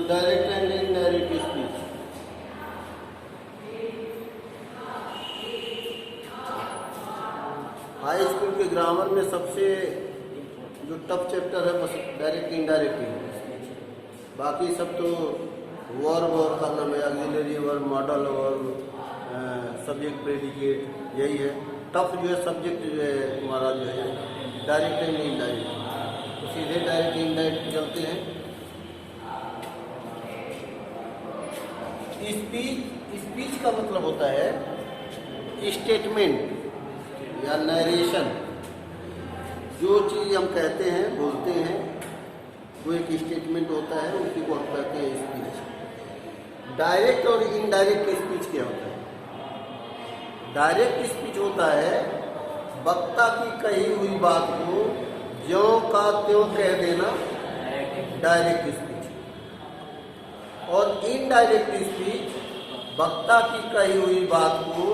Direct and indirect speech. High school के grammar में सबसे जो टफ चैप्टर है बस डायरेक्ट इनडायरेक्ट ही। बाकी सब तो वर्ब और का नाम है, auxiliary verb, modal verb, subject predicate, यही है। टफ जो है सब्जेक्ट जो है हमारा जो है डायरेक्ट एंड इनडायरेक्ट, तो सीधे डायरेक्ट इनडायरेक्ट चलते हैं। स्पीच का मतलब होता है स्टेटमेंट या नरेशन। जो चीज़ हम कहते हैं, बोलते हैं, वो एक स्टेटमेंट होता है, उसी को हम कहते हैं स्पीच। डायरेक्ट और इनडायरेक्ट स्पीच क्या होता है? डायरेक्ट स्पीच होता है वक्ता की कही हुई बात को ज्यों का त्यों कह देना, डायरेक्ट स्पीच। और इनडायरेक्ट स्पीच वक्ता की कही हुई बात को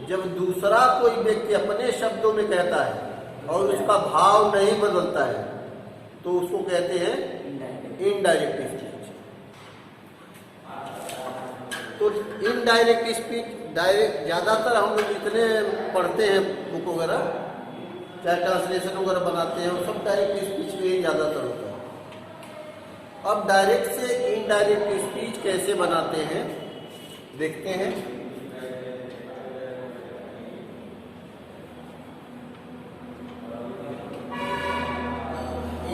जब दूसरा कोई व्यक्ति अपने शब्दों में कहता है और उसका भाव नहीं बदलता है तो उसको कहते हैं इनडायरेक्ट स्पीच। तो इनडायरेक्ट स्पीच डायरेक्ट ज़्यादातर हम लोग जितने पढ़ते हैं बुक वगैरह, चाहे ट्रांसलेशन वगैरह बनाते हैं, वो सब डायरेक्ट स्पीच में ही ज़्यादातर होता है। अब डायरेक्ट से इनडायरेक्ट स्पीच कैसे बनाते हैं देखते हैं।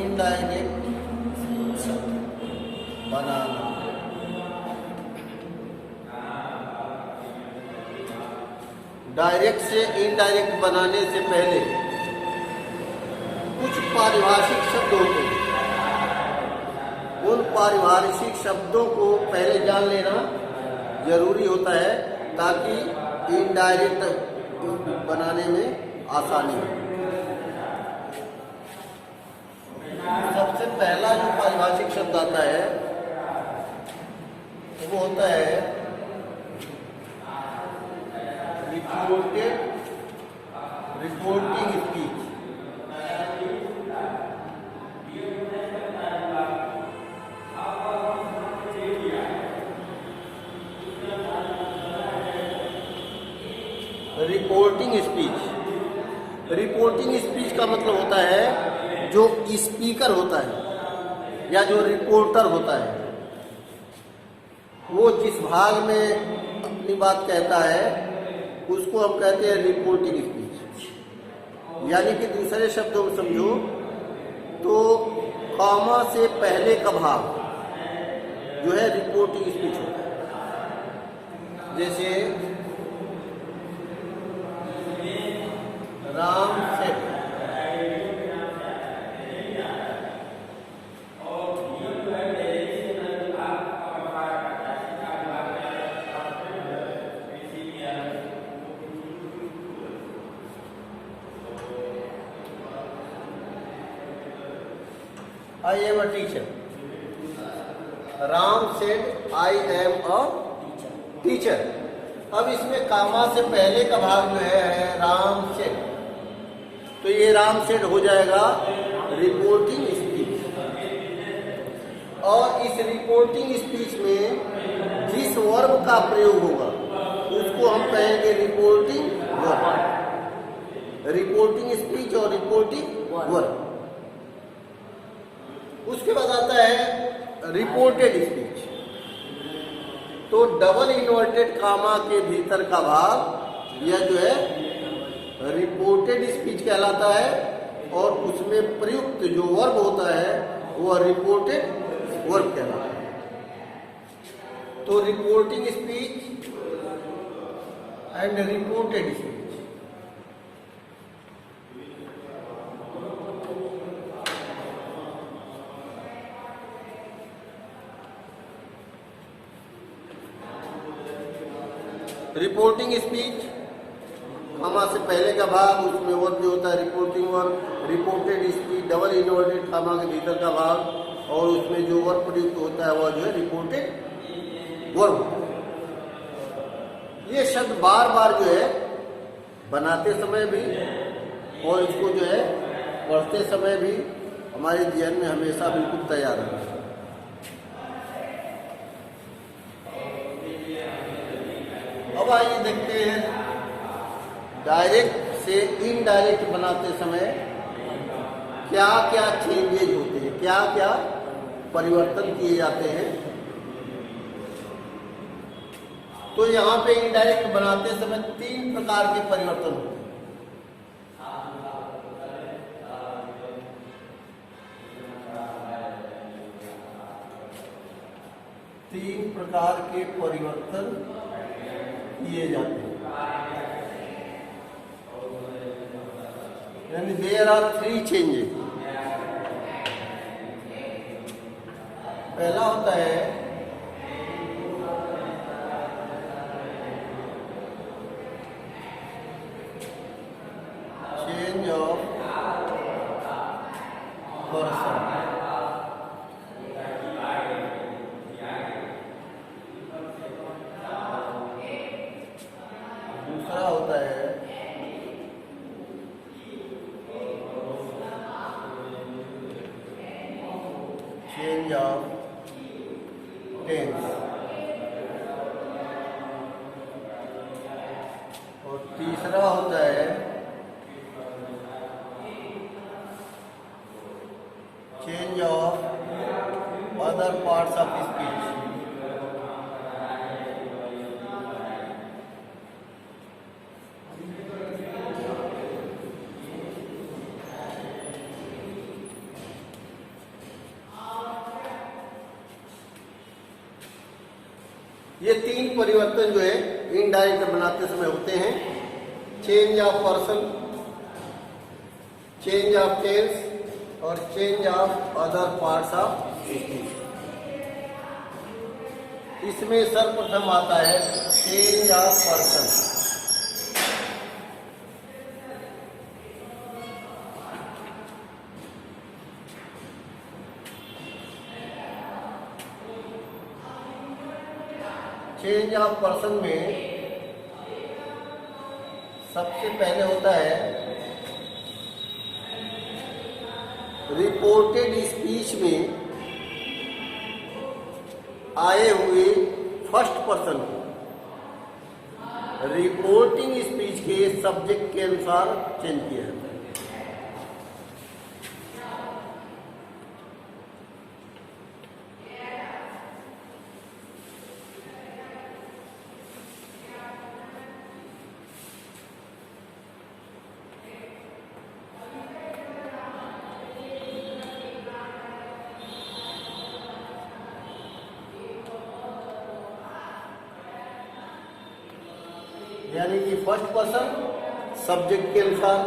इनडायरेक्ट बनाना। डायरेक्ट से इनडायरेक्ट बनाने से पहले कुछ पारिभाषिक शब्द होते हैं, उन पारिभाषिक शब्दों को पहले जान लेना जरूरी होता है ताकि इनडायरेक्ट बनाने में आसानी हो। सबसे पहला जो पारिभाषिक शब्द आता है वो होता है रिपोर्टिंग स्पीच। रिपोर्टिंग स्पीच का मतलब होता है जो स्पीकर होता है या जो रिपोर्टर होता है वो जिस भाग में अपनी बात कहता है उसको हम कहते हैं रिपोर्टिंग स्पीच। यानी कि दूसरे शब्दों में समझो तो कॉमा से पहले का भाग जो है रिपोर्टिंग स्पीच होता है। जैसे राम सेठ, I am a teacher. Ram said I am a teacher। अब इसमें कामा से पहले का भाग जो है राम सेड, तो ये राम सेड हो जाएगा रिपोर्टिंग स्पीच। और इस रिपोर्टिंग स्पीच में जिस वर्ब का प्रयोग होगा उसको हम कहेंगे रिपोर्टिंग वर्ब। रिपोर्टिंग स्पीच और रिपोर्टिंग वर्ब। उसके बाद आता है रिपोर्टेड स्पीच। तो डबल इन्वर्टेड कामा के भीतर का भाग यह जो है रिपोर्टेड स्पीच कहलाता है और उसमें प्रयुक्त जो वर्ब होता है वह रिपोर्टेड वर्ब कहलाता है। तो reporting speech and reported speech. Reporting speech comma से पहले का भाग, उसमें वर्ब जो होता है reporting verb. Reported speech double inverted comma के भीतर का भाग और उसमें जो वर्ब प्रयुक्त होता है वह जो है रिपोर्टेड वर्ब। ये शब्द बार बार जो है बनाते समय भी और इसको जो है पढ़ते समय भी हमारे ध्यान में हमेशा बिल्कुल तैयार है। अब आइए देखते हैं डायरेक्ट से इनडायरेक्ट बनाते समय क्या क्या चेंजेज होते हैं, क्या क्या परिवर्तन किए जाते हैं। तो यहाँ पे इनडायरेक्ट बनाते समय 3 प्रकार के परिवर्तन होते हैं। तीन प्रकार के परिवर्तन किए जाते हैं, यानी देयर आर 3 चेंजेस। पहला होता है चेंज ऑफ पर्सन। दूसरा होता है चेंज ऑफ टेंस। और तीसरा होता है change of other parts of speech. ये 3 परिवर्तन जो है इनडायरेक्ट बनाते समय होते हैं। Change of person, change of tense और change of other parts of speech. इसमें सर्वप्रथम आता है change of person. Change of person में सबसे पहले होता है रिपोर्टेड स्पीच में आए हुए फर्स्ट पर्सन को रिपोर्टिंग स्पीच के सब्जेक्ट के अनुसार चेंज किया जाता है। यानी कि फर्स्ट पर्सन सब्जेक्ट के अनुसार,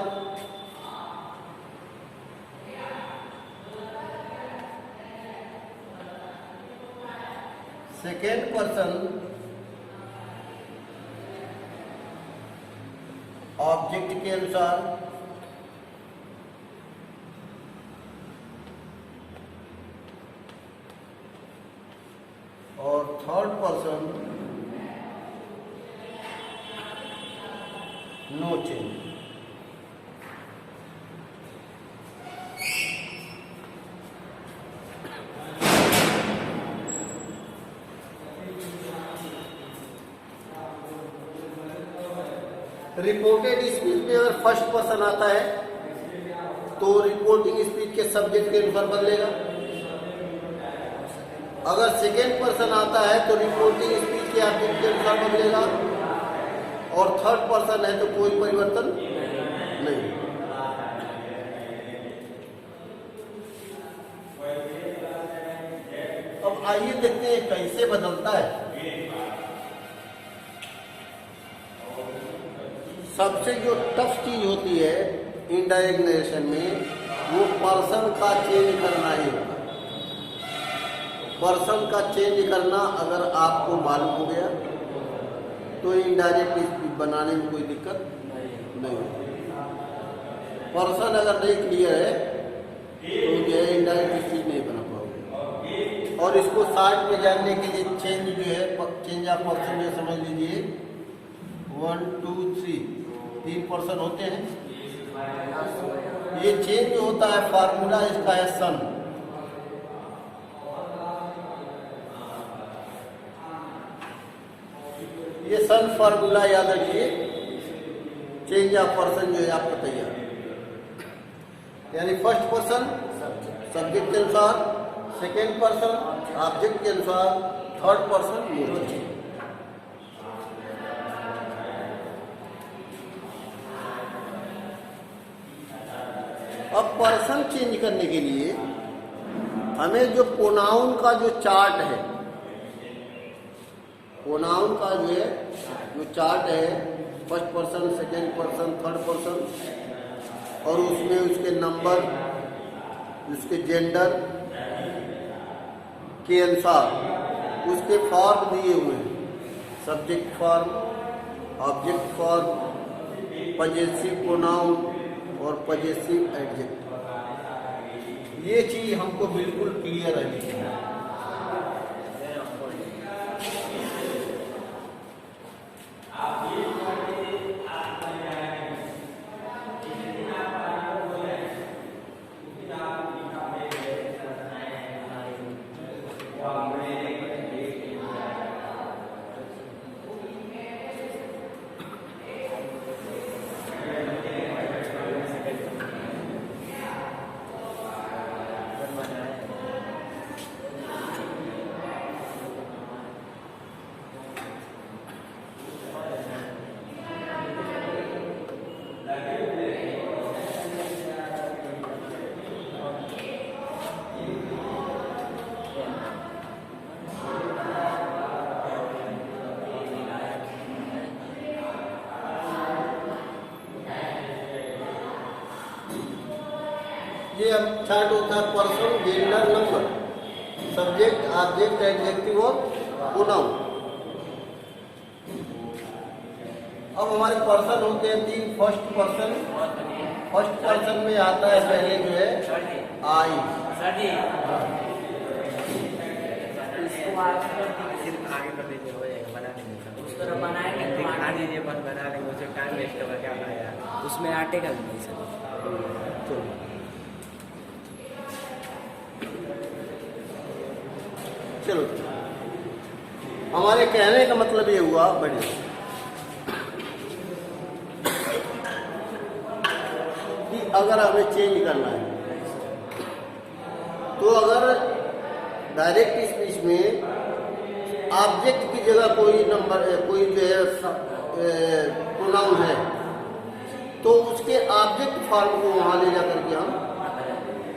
सेकेंड पर्सन ऑब्जेक्ट के अनुसार, और third person no change. Reported speech में अगर फर्स्ट पर्सन आता है तो रिपोर्टिंग स्पीच के सब्जेक्ट के अनुसार बदलेगा। अगर सेकेंड पर्सन आता है तो रिपोर्टिंग स्पीच के ऑब्जेक्ट के अनुसार बदलेगा। और थर्ड पर्सन है तो कोई परिवर्तन नहीं। अब आइए देखते हैं कैसे बदलता है। सबसे जो टफ चीज होती है इनडायरेक्ट नरेशन में वो पर्सन का चेंज करना ही होता है। पर्सन का चेंज करना अगर आपको मालूम हो गया तो इनडायरेक्ट स्पीच बनाने में कोई दिक्कत नहीं होती। पर्सन अगर नहीं क्लियर है तो जो है इनडायरेक्ट स्पीच नहीं बना पाओगे। और इसको साइड में जानने के लिए चेंज जो है चेंज ऑफ पर्सन में समझ लीजिए 1 2 3 3 पर्सन होते हैं। ये चेंज होता है, फार्मूला इसका है सन। ये सन फार्मूला याद रखिए, चेंज ऑफ पर्सन जो है आपका तैयार। यानी फर्स्ट पर्सन सब्जेक्ट के अनुसार, सेकेंड पर्सन ऑब्जेक्ट के अनुसार, थर्ड पर्सन मोड। अब पर्सन चेंज करने के लिए हमें जो प्रोनाउन का जो चार्ट है, प्रोनाउन का जो है जो चार्ट है, first person, second person, third person, और उसमें उसके नंबर, उसके जेंडर के अनुसार उसके फॉर्म दिए हुए हैं। Subject form, object form, possessive pronoun और पजेसिव एडजेक्टिव। ये चीज हमको बिल्कुल क्लियर है। ये अब चार्ट होता है person, gender, number, subject, object, adjective और प्रोनाउन। अब हमारे पर्सन होते हैं 3। फर्स्ट पर्सन में आता है पहले जो है आई। इसको आप सिर्फ आगे कर दीजिए, हो जाएगा, बना देंगे। उस तरह बनाएंगे तो बना दीजिए, बस बना देंगे, उसे टाइम वेस्ट होगा, क्या बनाएगा उसमें आर्टिकल नहीं सर। चलो, हमारे कहने का मतलब ये हुआ बढ़िया कि अगर हमें चेंज करना है तो अगर डायरेक्ट स्पीच में ऑब्जेक्ट की जगह कोई नंबर, कोई जो है प्रोनाउन है, तो उसके ऑब्जेक्ट फॉर्म को वहां ले जाकर के हम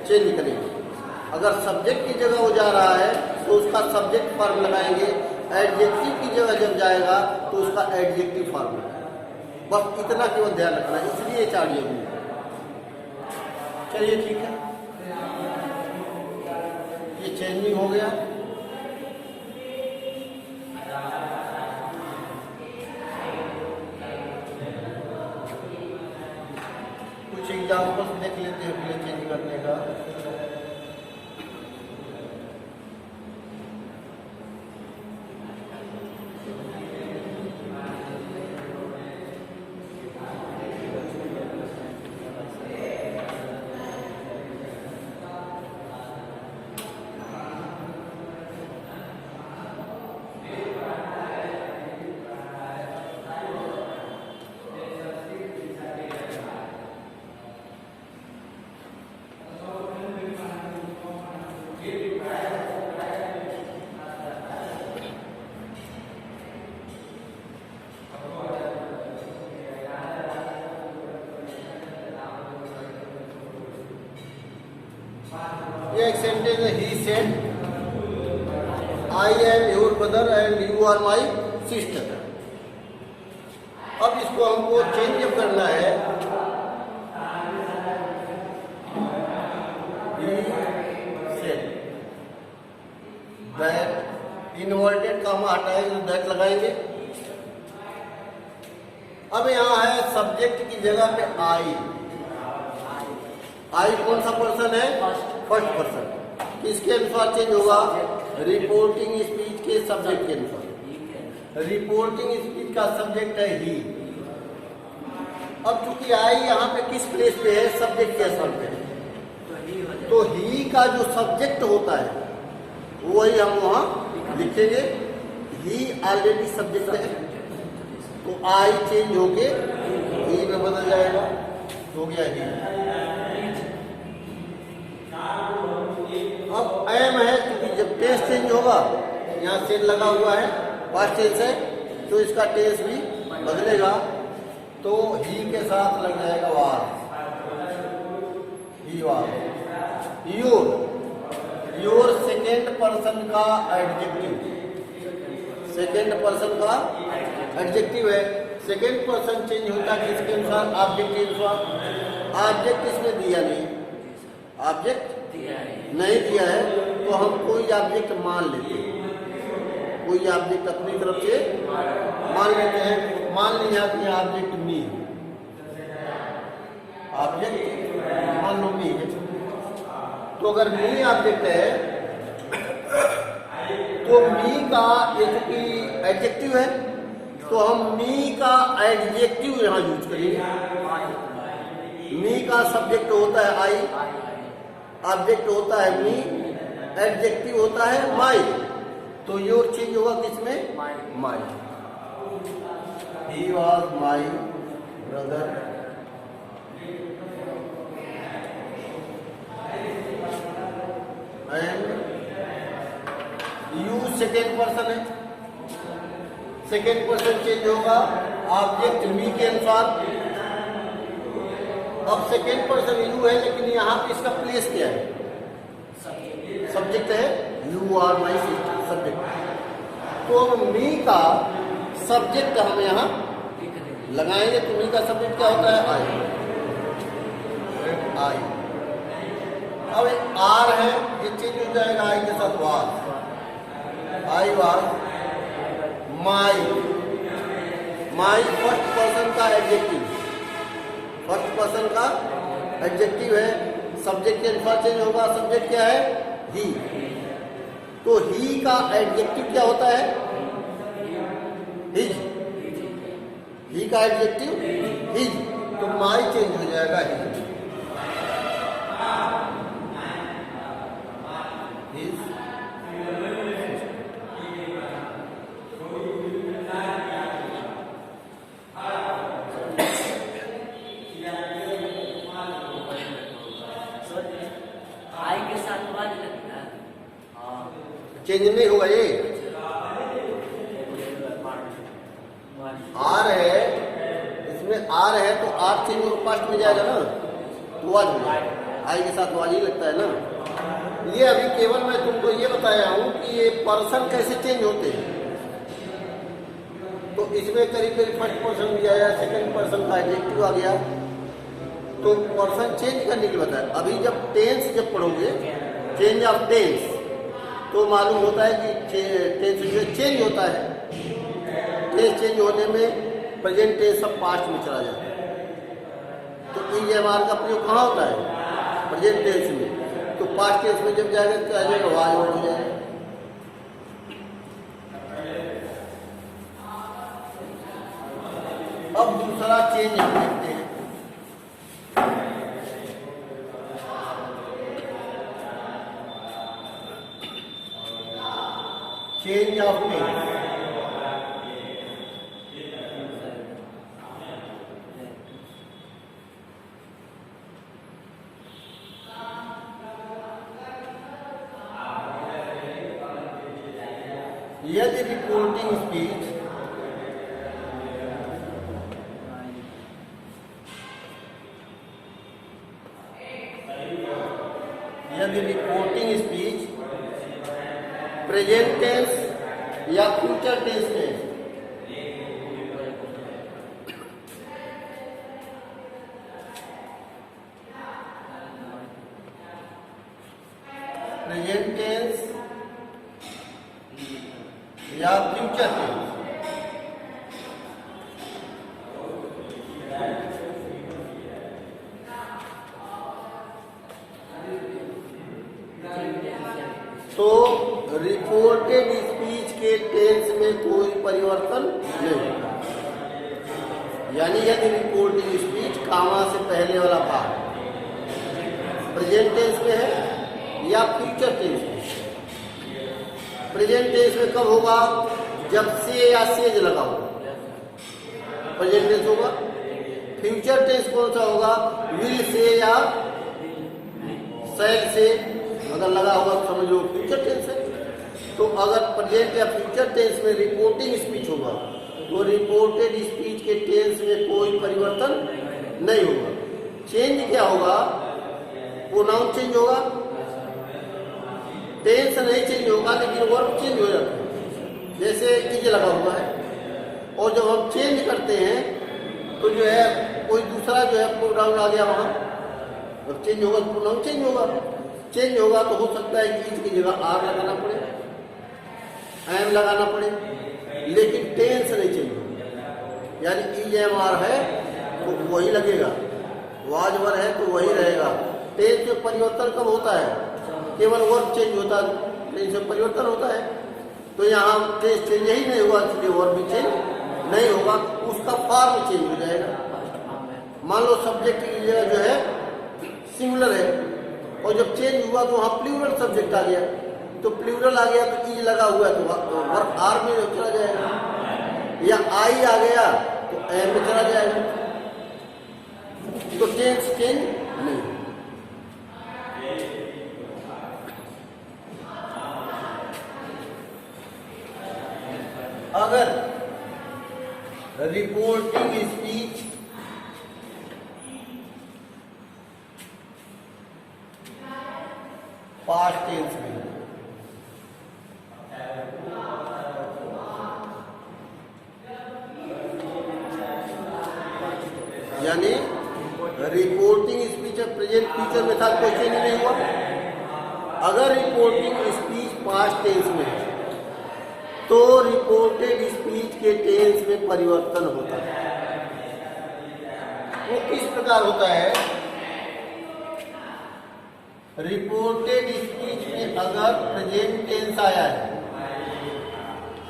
चेंज करेंगे। अगर सब्जेक्ट की जगह हो जा रहा है तो उसका सब्जेक्ट फॉर्म लगाएंगे। एडजेक्टिव की जगह जब जाएगा तो उसका एडजेक्टिव फॉर्म लगाएंगे। बस इतना केवल ध्यान रखना है, इसलिए चाहिए हमें। चलिए ठीक है, ये चेंजिंग हो गया। कुछ एग्जाम्पल्स देख लेते हैं पहले चेंज करने का। ये एक सेंटेंस है, he said I am your brother and you are my sister. अब इसको हमको चेंज करना है। He said that, inverted comma हटाएंगे तो दैट लगाएंगे। अब यहाँ है सब्जेक्ट की जगह पे आई। आई कौन सा पर्सन है? First person. किसके अनुसार चेंज होगा? रिपोर्टिंग स्पीच के सब्जेक्ट के अनुसार। रिपोर्टिंग स्पीच का सब्जेक्ट है ही। अब चूंकि आई यहाँ पे किस प्लेस पे है, सब्जेक्ट के स्थान पे है, तो ही का जो सब्जेक्ट होता है वही हम वहाँ लिखेंगे। ही ऑलरेडी सब्जेक्ट है, तो आई चेंज होके ही में बदल जाएगा, हो गया ही। अब एम है, क्योंकि जब टेंस चेंज होगा, यहाँ से लगा हुआ है, पास्ट टेंस है, तो इसका टेंस भी बदलेगा, तो ही के साथ लग जाएगा was, he was. Your second person का एडजेक्टिव, सेकेंड पर्सन का एडजेक्टिव है। सेकेंड पर्सन चेंज होता है किसके अनुसार, ऑब्जेक्ट के अनुसार। ऑब्जेक्ट इसमें दिया नहीं, ऑब्जेक्ट नहीं दिया है, तो हम कोई ऑब्जेक्ट मान लेते हैं, कोई ऑब्जेक्ट अपनी तरफ से मान लेते हैं। मान लिया कि ऑब्जेक्ट मी, ऑब्जेक्ट मान लो मी है, तो अगर मी ऑब्जेक्ट है तो मी का ये चूंकि एडजेक्टिव है, तो हम मी का एडजेक्टिव यहाँ यूज करेंगे। मी का सब्जेक्ट होता है आई, ऑब्जेक्ट होता है मी, एडजेक्टिव होता है माई, तो योर चेंज होगा किसमें, my. He was my brother, and you second person है, सेकेंड पर्सन चेंज होगा ऑब्जेक्ट मी के अनुसार। अब सेकेंड पर्सन यू है, लेकिन यहाँ पे इसका प्लेस क्या है, सब्जेक्ट है, यू आर माई सब्जेक्ट, तो मी का सब्जेक्ट हम यहाँ लगाएंगे, तो मी का सब्जेक्ट क्या होता है, आई, आई। अब आर है, ये चेंज हो जाएगा आई के साथ was, I was my, my first person का एडजेक्टिव, फर्स्ट पर्सन का एडजेक्टिव है, सब्जेक्ट के अनुसार चेंज होगा, सब्जेक्ट क्या है, ही, तो ही का एडजेक्टिव क्या होता है, हिज, ही का एडजेक्टिव हिज, तो माई चेंज हो जाएगा हिज, हिज। आई के साथ वाज लगता है, चेंज नहीं होगा ये, आर है, इसमें आर है तो आर चेंज होकर पास्ट में जाएगा ना, तो वाज हो जाएगा, आई के साथ वाज ही लगता है ना। ये अभी केवल मैं तुमको ये बताया हूँ कि ये पर्सन कैसे चेंज होते हैं, तो इसमें करीब करीब फर्स्ट पर्सन भी आया, सेकंड पर्सन का एडजेक्टिव आ गया, तो पर्सन चेंज करने की बताया। अभी जब टेंस जब पढ़ोगे, चेंज ऑफ टेंस, तो मालूम होता है कि टेंस जो चेंज होता है, टेंस चेंज होने में प्रेजेंट टेंस सब पास्ट में चला जाता है। तो ई एम आर का प्रयोग कहाँ होता है, प्रेजेंट टेंस में, तो पास्ट टेंस में जब जाएगा तो आ जाएगा वाज हो जाएगा। अब दूसरा चेंज हम देखते हैं, चेंज ऑफ टेंस। यदि रिपोर्टिंग स्पीच प्रेजेंट टेंस या फ्यूचर टेंस में प्रेजेंट टेंस या फ्यूचर टेंस, तो रिपोर्टेड स्पीच के टेंस में कोई परिवर्तन नहीं। यानी यदि रिपोर्टिंग स्पीच कामा से पहले वाला भाग प्रेजेंट टेंस में है या फ्यूचर टेंस में। प्रेजेंट टेंस में कब होगा? जब से या सेज लगा होगा, प्रेजेंट टेंस होगा। फ्यूचर टेंस कौन सा होगा? विल से या शैल से अगर लगा होगा तो समझ लो फ्यूचर टेंस है। तो अगर प्रेजेंट या फ्यूचर टेंस में रिपोर्टिंग स्पीच होगा तो रिपोर्टेड स्पीच के टेंस में कोई परिवर्तन नहीं होगा। चेंज क्या होगा? प्रोनाउन चेंज होगा, टेंस नहीं चेंज होगा लेकिन वर्ब चेंज हो जाता है। जैसे इज लगा हुआ है और जब हम चेंज करते हैं तो जो है कोई दूसरा जो है प्रोनाउन आ गया वहाँ, जब चेंज होगा तो प्रोनाउन चेंज होगा। चेंज होगा तो हो सकता है कि इज की जगह आर लगाना पड़े, एम लगाना पड़े, लेकिन टेंस नहीं चेंज होगा। यानी इज एम आर है तो वही लगेगा, वाज वर है तो वही रहेगा। टेंस में परिवर्तन कब होता है? केवल वर्ब चेंज होता है, टेंस में परिवर्तन होता है। तो यहाँ टेंस चेंज ही नहीं हुआ इसलिए वर्ब भी चेंज नहीं होगा, उसका फॉर्म चेंज हो जाएगा। मान लो सब्जेक्ट की जगह जो है सिंगुलर है और जब चेंज हुआ तो वहाँ प्लूरल सब्जेक्ट आ गया, तो प्लूरल आ गया तो इज लगा हुआ है तो वर्ब आर में चला जाएगा, या आई आ गया तो एम में चला जाएगा। तो टेंस चेंज नहीं। अगर रिपोर्टिंग स्पीच पास्ट टेंस में यानी रिपोर्टिंग स्पीच प्रेजेंट फ्यूचर में था, कोई चेंज नहीं हुआ। अगर रिपोर्टिंग स्पीच पास्ट टेंस में है तो रिपोर्टेड स्पीच के टेंस में परिवर्तन होता है। वो किस प्रकार होता है? रिपोर्टेड स्पीच में अगर प्रेजेंट टेंस आया है,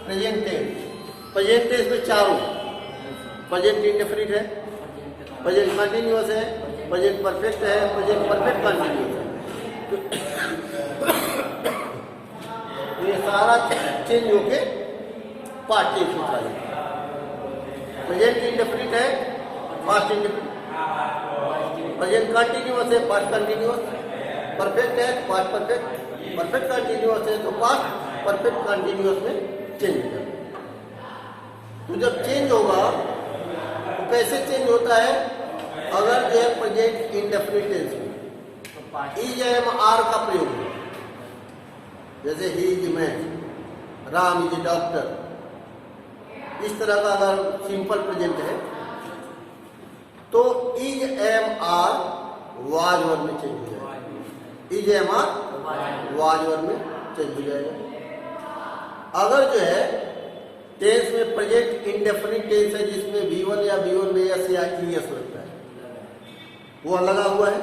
प्रेजेंट टेंस में चारों, प्रेजेंट इंडेफिनिट है, प्रेजेंट कंटिन्यूअस है, प्रेजेंट परफेक्ट है, प्रेजेंट परफेक्ट कंटिन्यूअस है। तो ये सारा चेंज होके पास्ट टेंस में चला जाएगा। प्रेजेंट इंडेफिनिट है, पास्ट इंडेफिनिट, प्रेजेंट कंटिन्यूअस है, पास्ट कंटिन्यूअस, परफेक्ट है तो पास्ट परफेक्ट, परफेक्ट कंटिन्यूअस है तो पास्ट परफेक्ट कंटिन्यूअस में चेंज हो जाएगा। तो जब चेंज होगा तो कैसे चेंज होता है? अगर जो है प्रेजेंट इंडेफिनिट टेंस में इज एम आर का प्रयोग है, जैसे he is man, Ram is doctor, इस तरह का अगर सिंपल प्रेजेंट है तो is am are was verb में चेंज हो जाएगा। Is am are was verb में चेंज हो जाएगा। अगर जो है टेंस में प्रेजेंट इंडेफिनिट टेंस है जिसमें V1 या V1 में एस या ES लगता है, वो लगा हुआ है,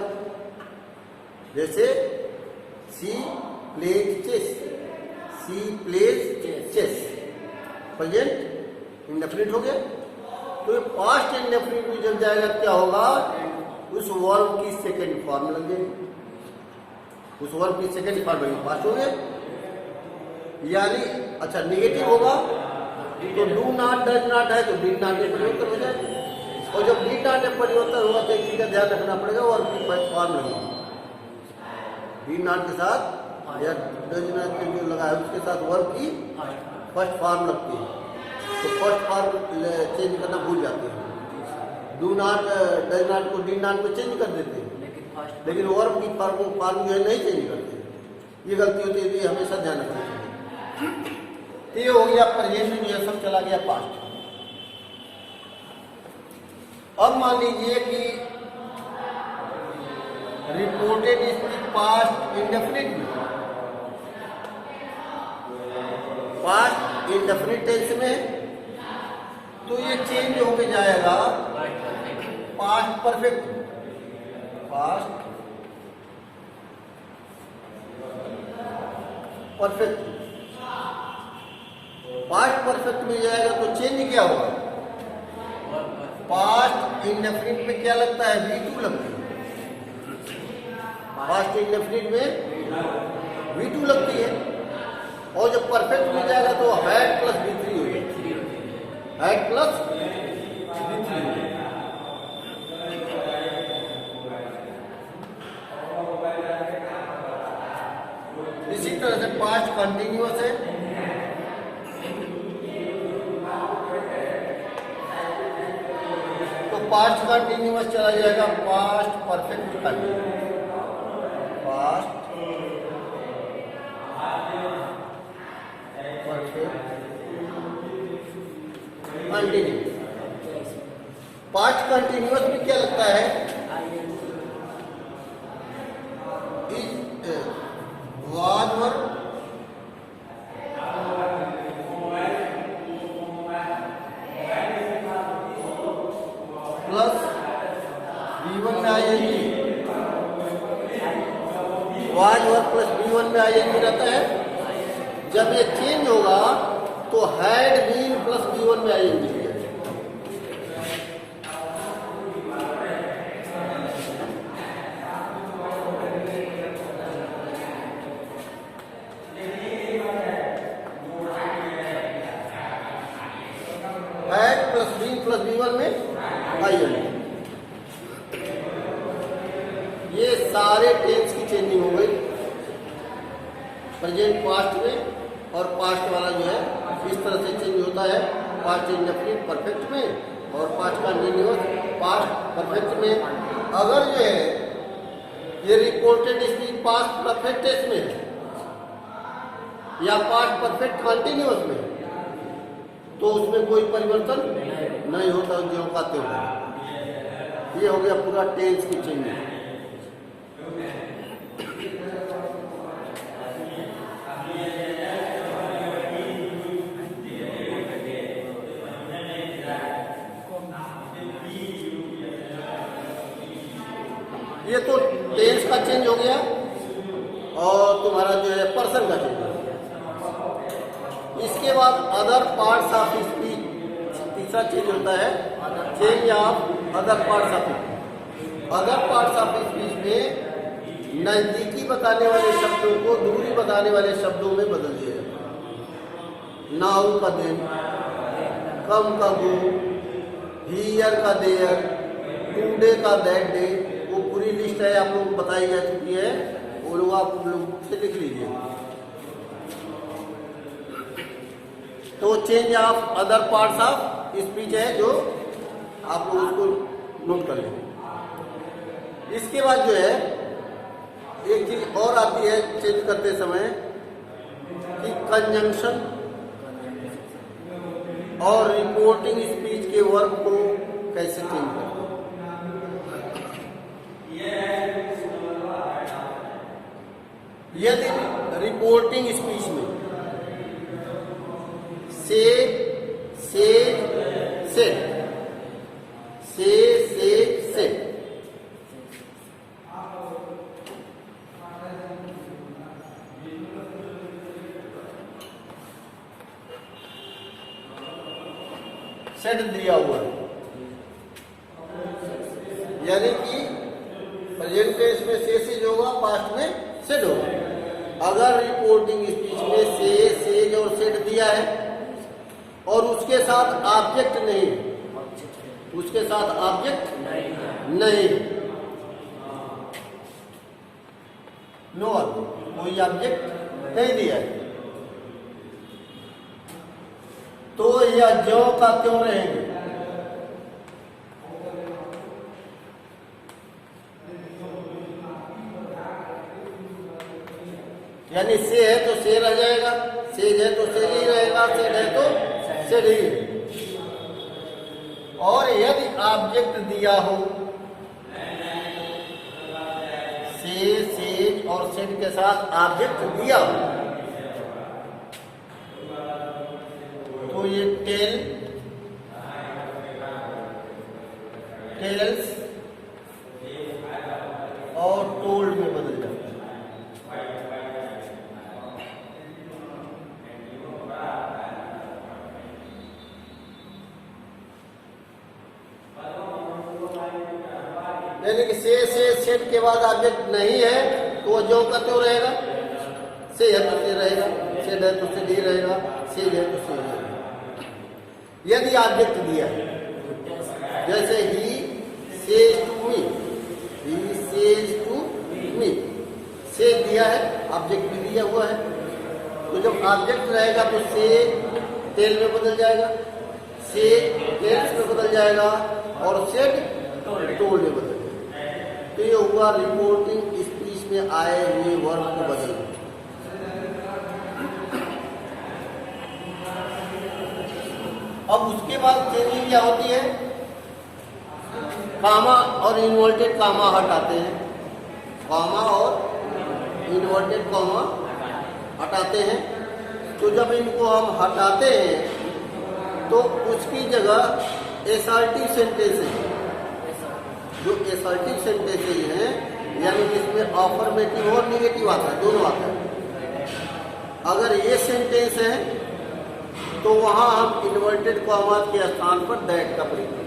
जैसे सी प्लेज चेस, सी प्लेज चेस, प्रेजेंट इंडेफिनिट हो गया। तो ये पास्ट इंडेफिनिट में जब जाएगा क्या होगा? उस वर्ब की सेकेंड फॉर्म लग जाएगी, उस वर्ब की सेकेंड फॉर्म में पास्ट हो गया। यानी अच्छा नेगेटिव होगा तो डू नॉट डज नॉट है तो डिड नॉट में परिवर्तन हो जाएगा, और जब डिड नॉट में परिवर्तन होगा तो एक चीज का ध्यान रखना पड़ेगा, वर्ब की फर्स्ट फॉर्म लगेगी। डिड नॉट के साथ या डज नॉट के जो लगा है उसके साथ वर्ब की फर्स्ट फॉर्म लगती है, तो फर्स्ट फॉर्म चेंज करना भूल जाते हैं। डू नॉट डज नॉट को डिड नॉट में चेंज कर देते हैं, लेकिन वर्ब की फॉर्म जो है नहीं चेंज करते। ये गलती होती है, तो ये हमेशा ध्यान रखना चाहिए। तो ये हो गया प्रेजेंट में ये सब चला गया पास्ट। अब मान लीजिए कि रिपोर्टेड स्पीच पास्ट इंडेफिनिट में, पास्ट इंडेफिनिट टेंस में, तो ये चेंज होके जाएगा past perfect, past perfect. Past मिल जाएगा तो चेंज क्या होगा? पास्ट इंडेफिनिट में क्या लगता है? V2 लगती है। पास्ट इंडेफिनिट में V2 लगती है। और जब परफेक्ट मिल जाएगा तो हैड प्लस V3 हो जाएगा। हैड प्लस V3 हो जाएगा। इसी तरह से पास्ट कंटिन्यूअस है। तो पास्ट कंटिन्यूअस चला जाएगा past perfect continuous. Past perfect continuous. Past continuous में क्या लगता है? वाज वर प्लस V1 में ING. Was were plus V1 में आईएनजी रहता है। जब ये चेंज होगा तो हैड बीन प्लस V1 में ING. Had plus been plus V1 में आईएनजी। ये सारे टेंस की चेंजिंग हो गई प्रेजेंट पास्ट में। और पास्ट वाला जो है इस तरह से चेंज होता है पास्ट इंडेफिनिट परफेक्ट में और पास्ट कंटिन्यूअस पास्ट परफेक्ट में। अगर जो है ये reported speech past perfect tense में है या पास्ट परफेक्ट कंटिन्यूअस में तो उसमें कोई परिवर्तन नहीं होता, जो का त्यों है। ये हो गया पूरा टेंस की चेंजिंग। ये तो टेंस का चेंज हो गया और तुम्हारा जो है पर्सन का चेंज हो गया। इसके बाद अदर पार्ट्स ऑफ स्पीच तीसरा चेंज होता है, change of other parts of speech. Other parts of speech में नजदीकी बताने वाले शब्दों को दूरी बताने वाले शब्दों में बदल दिया जाता है। नाउ का दिन, कम का गो, हियर का देयर, टुडे का दैट डे। वो पूरी लिस्ट है आप लोग बताई जा चुकी है, वो लोग आप लोग से लिख लीजिए। तो change of other parts of speech है जो आप लोग उसको नोट कर लेंगे। इसके बाद जो है एक चीज और आती है चेंज करते समय कि कंजंक्शन और रिपोर्टिंग स्पीच के वर्ब को कैसे चेंज करें। यदि रिपोर्टिंग स्पीच में से सेट दिया हुआ है, यानी कि प्रेजेंट टेंस में से होगा, पास्ट में सेड होगा। अगर रिपोर्टिंग स्पीच में सेज और सेड दिया है और उसके साथ ऑब्जेक्ट नहीं, उसके साथ ऑब्जेक्ट नहीं, नो ऑब्जेक्ट, कोई ऑब्जेक्ट नहीं दिया है, तो यह ज्यों का त्यों रहेंगे। यानी से है तो से रह जाएगा, सेज है तो सेज ही रहेगा, सेड है तो सेड ही रहेगा। और यदि ऑब्जेक्ट दिया हो से, सेज और सेड के साथ ऑब्जेक्ट दिया हो तो ये टेल, टेल्स और टोल्ड में बदल जाता है। यानी कि से सेड के बाद ऑब्जेक्ट नहीं है तो वो जो का त्यों रहेगा, से है तो से रहेगा, सेड है तो से डी रहेगा, सेड है तो से रहेगा। यदि ऑब्जेक्ट दिया है जैसे he says to me, he says to me, से दिया है, ऑब्जेक्ट भी दिया हुआ है, तो जब ऑब्जेक्ट रहेगा तो से टेल में बदल जाएगा, से टेल्स में बदल जाएगा और सेड टोल्ड में बदल जाएगा। तो ये हुआ रिपोर्टिंग स्पीच में आए हुए वर्ब को बदलना। अब उसके बाद चेंजिंग क्या होती है, कामा और इन्वर्टेड कामा हटाते हैं, कामा और इन्वर्टेड कामा हटाते हैं। तो जब इनको हम हटाते हैं तो उसकी जगह एसर्टिव सेंटेंसेस, जो एसर्टिव सेंटेंसेस हैं यानी जिसमें अफर्मेटिव और निगेटिव आता है, दोनों आता है, अगर ये सेंटेंस है तो वहां हम इन्वर्टेड कॉमा के स्थान पर दैट का प्रयोग करेंगे।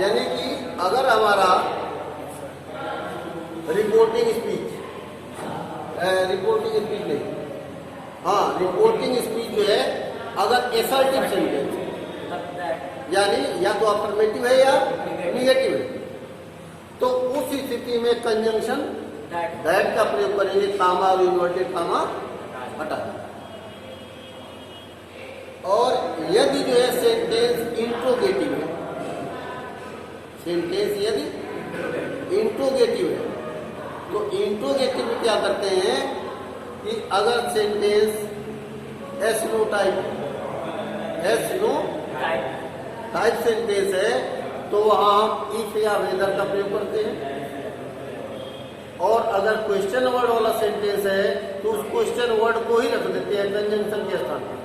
यानी कि अगर हमारा रिपोर्टिंग स्पीच नहीं, हाँ रिपोर्टिंग स्पीच जो है अगर एसर्टिव सेंटेंस यानी या तो अफर्मेटिव है या निगेटिव है, तो उस स्थिति में कंजंक्शन दैट का प्रयोग करेंगे, कामा और इन्वर्टेड कामा हटा दें। और यदि जो है सेंटेंस इंट्रोगेटिव है, सेंटेंस यदि इंट्रोगेटिव है तो इंट्रोगेटिव में क्या करते हैं कि अगर sentence yes no type sentence है तो वहां हम इफ या वेदर का प्रयोग करते हैं। और अगर क्वेश्चन वर्ड वाला सेंटेंस है तो उस क्वेश्चन वर्ड को ही रख देते हैं कंजंक्शन के स्थान पर।